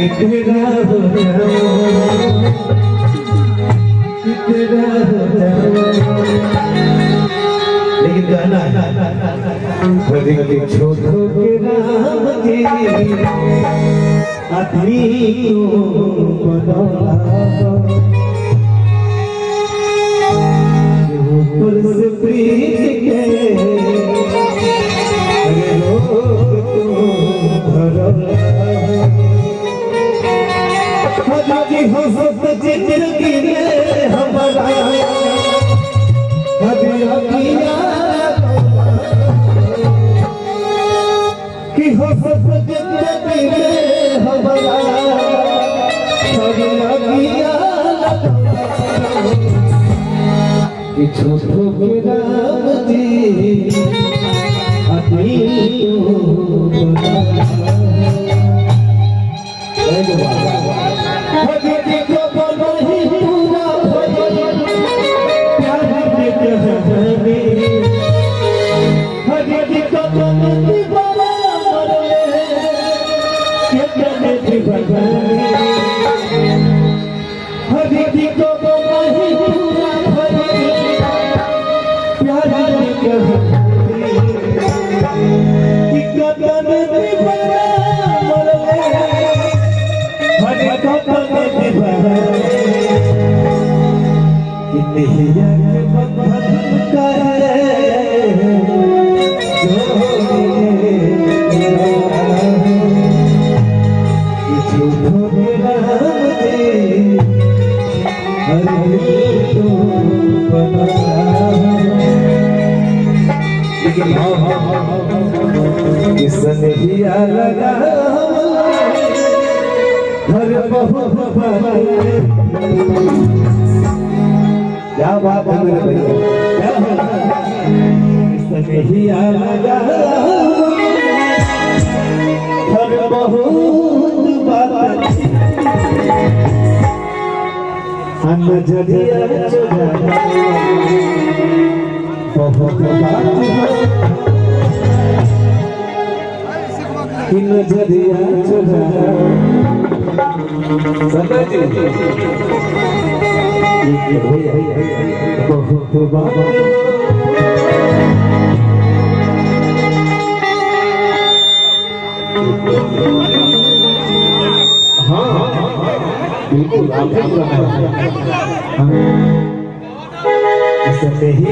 तेरा हो लेकिन गाना छोटो के नाम जी आदमी को ऊपर से प्रीत के जिंदगी में हमारा कि हो जिंदगी में हमारा कि छोटो के नाम जी आदमी सनहिया लगा घर बहुत क्या बात है मेरे भैया सनहिया लगा घर बहुत बात हम जदिया चुरा बहुत बात कि नजरिया चुरा बहुत बाबा हाँ बिल्कुल आप ही